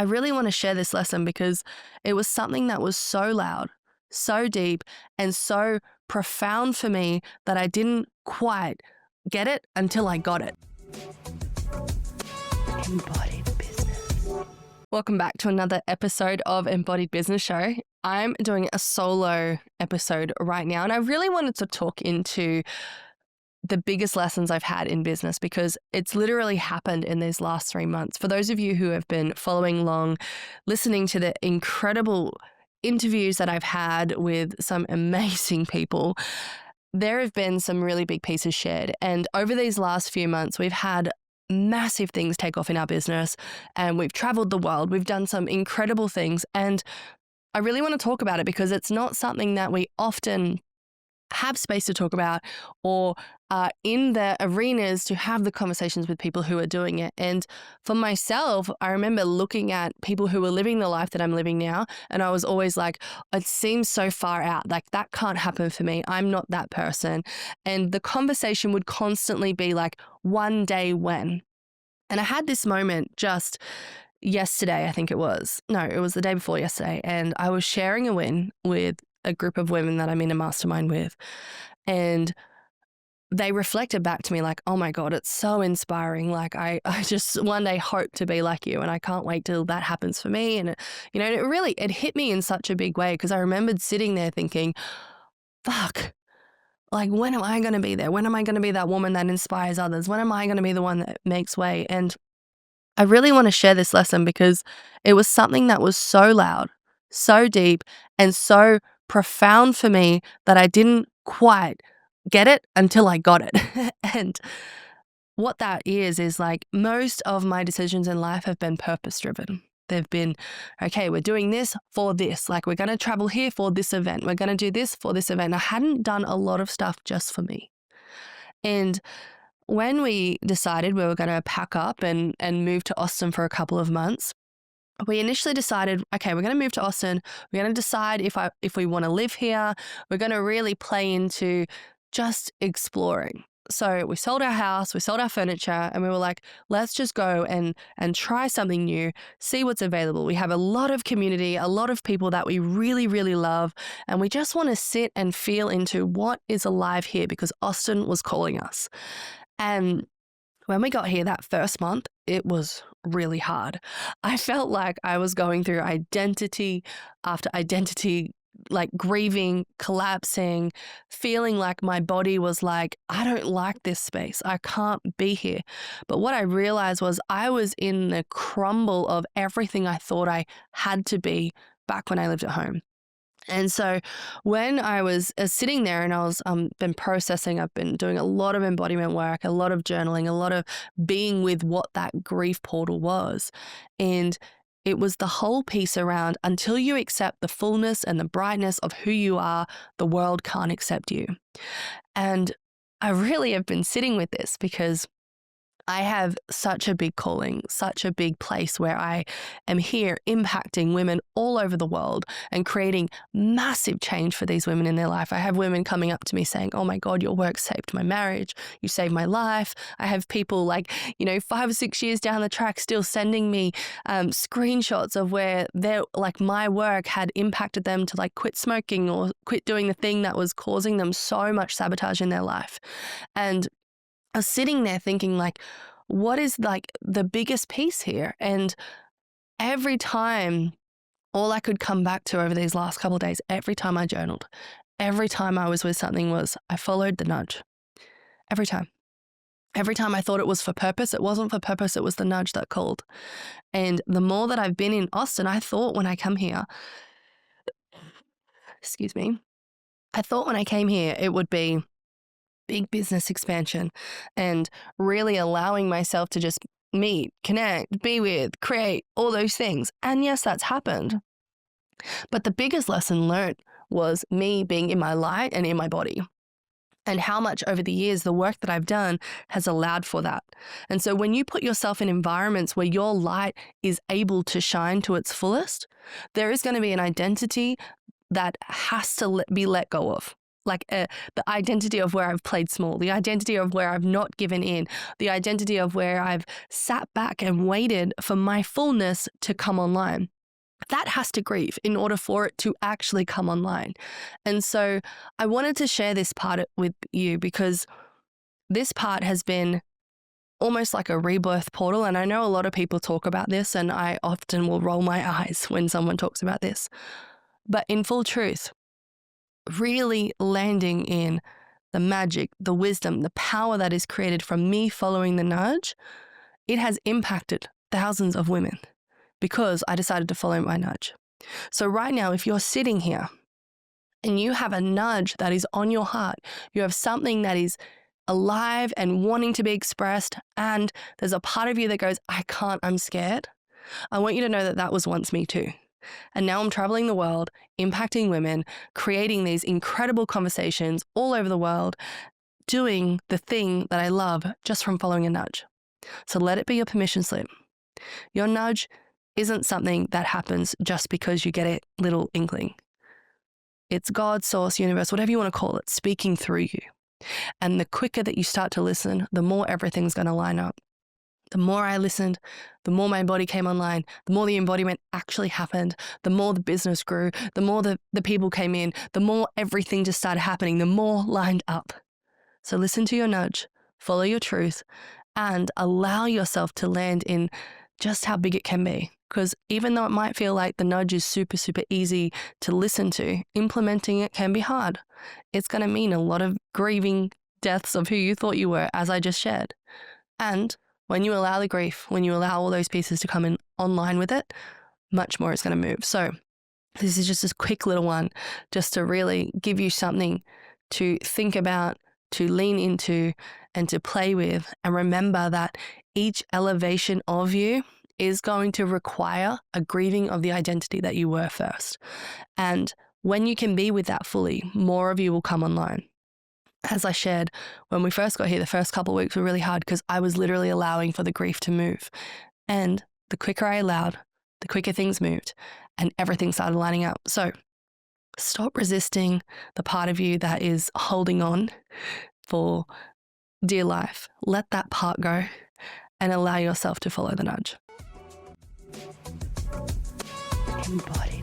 I really want to share this lesson because it was something that was so loud, so deep, and so profound for me that I didn't quite get it until I got it. Embodied Business. Welcome back to another episode of Embodied Business Show. I'm doing a solo episode right now, and I really wanted to talk into the biggest lessons I've had in business because it's literally happened in these last 3 months. For those of you who have been following along, listening to the incredible interviews that I've had with some amazing people, there have been some really big pieces shared. And over these last few months, we've had massive things take off in our business and we've traveled the world. We've done some incredible things. And I really want to talk about it because it's not something that we often have space to talk about or in the arenas to have the conversations with people who are doing it. And for myself, I remember looking at people who were living the life that I'm living now, and I was always like, it seems so far out, like that can't happen for me. I'm not that person. And the conversation would constantly be like, one day when? And I had this moment just yesterday, I think it was. No, it was the day before yesterday. And I was sharing a win with a group of women that I'm in a mastermind with. And they reflected back to me like, oh my God, it's so inspiring. Like I just one day hope to be like you and I can't wait till that happens for me. And it hit me in such a big way because I remembered sitting there thinking, fuck, like when am I going to be there? When am I going to be that woman that inspires others? When am I going to be the one that makes way? And I really want to share this lesson because it was something that was so loud, so deep, and so profound for me that I didn't quite get it until I got it. And what that is like most of my decisions in life have been purpose driven. They've been, okay, we're doing this for this. Like we're going to travel here for this event. We're going to do this for this event. I hadn't done a lot of stuff just for me. And when we decided we were going to pack up and move to Austin for a couple of months, we initially decided, okay, we're going to move to Austin. We're going to decide if we want to live here. We're going to really play into just exploring. So we sold our house, we sold our furniture, and we were like, let's just go and try something new, see what's available. We have a lot of community, a lot of people that we really, really love, and we just want to sit and feel into what is alive here because Austin was calling us. And when we got here that first month, it was really hard. I felt like I was going through identity after identity, like grieving, collapsing, feeling like my body was like, I don't like this space. I can't be here. But what I realized was I was in the crumble of everything I thought I had to be back when I lived at home. And so when I was sitting there and I was been processing, I've been doing a lot of embodiment work, a lot of journaling, a lot of being with what that grief portal was. And it was the whole piece around until you accept the fullness and the brightness of who you are, the world can't accept you. And I really have been sitting with this because I have such a big calling, such a big place where I am here impacting women all over the world and creating massive change for these women in their life. I have women coming up to me saying, oh my God, your work saved my marriage. You saved my life. I have people 5 or 6 years down the track still sending me screenshots of where they're like my work had impacted them to quit smoking or quit doing the thing that was causing them so much sabotage in their life. And I was sitting there thinking what is the biggest piece here? And every time, all I could come back to over these last couple of days, every time I journaled, every time I was with something was I followed the nudge. Every time. Every time I thought it was for purpose, it wasn't for purpose, it was the nudge that called. And the more that I've been in Austin, I thought when I come here, excuse me, I thought when I came here it would be big business expansion and really allowing myself to just meet, connect, be with, create, all those things. And yes, that's happened. But the biggest lesson learned was me being in my light and in my body. And how much over the years the work that I've done has allowed for that. And so when you put yourself in environments where your light is able to shine to its fullest, there is going to be an identity that has to be let go of. the identity of where I've played small, the identity of where I've not given in, the identity of where I've sat back and waited for my fullness to come online. That has to grieve in order for it to actually come online. And so I wanted to share this part with you because this part has been almost like a rebirth portal. And I know a lot of people talk about this, and I often will roll my eyes when someone talks about this. But in full truth, really landing in the magic, the wisdom, the power that is created from me following the nudge, it has impacted thousands of women because I decided to follow my nudge. So right now, if you're sitting here and you have a nudge that is on your heart, you have something that is alive and wanting to be expressed, and there's a part of you that goes, I can't, I'm scared. I want you to know that that was once me too. And now I'm traveling the world, impacting women, creating these incredible conversations all over the world, doing the thing that I love just from following a nudge. So let it be your permission slip. Your nudge isn't something that happens just because you get a little inkling. It's God, source, universe, whatever you want to call it, speaking through you. And the quicker that you start to listen, the more everything's going to line up. The more I listened, the more my body came online, the more the embodiment actually happened, the more the business grew, the more the people came in, the more everything just started happening, the more lined up. So listen to your nudge, follow your truth, and allow yourself to land in just how big it can be. Because even though it might feel like the nudge is super, super easy to listen to, implementing it can be hard. It's going to mean a lot of grieving deaths of who you thought you were, as I just shared. And when you allow the grief, when you allow all those pieces to come in online with it, much more is going to move. So this is just a quick little one just to really give you something to think about, to lean into, and to play with. And remember that each elevation of you is going to require a grieving of the identity that you were first. And when you can be with that fully, more of you will come online. As I shared, when we first got here, the first couple of weeks were really hard because I was literally allowing for the grief to move. And the quicker I allowed, the quicker things moved and everything started lining up. So stop resisting the part of you that is holding on for dear life. Let that part go and allow yourself to follow the nudge. Embodied.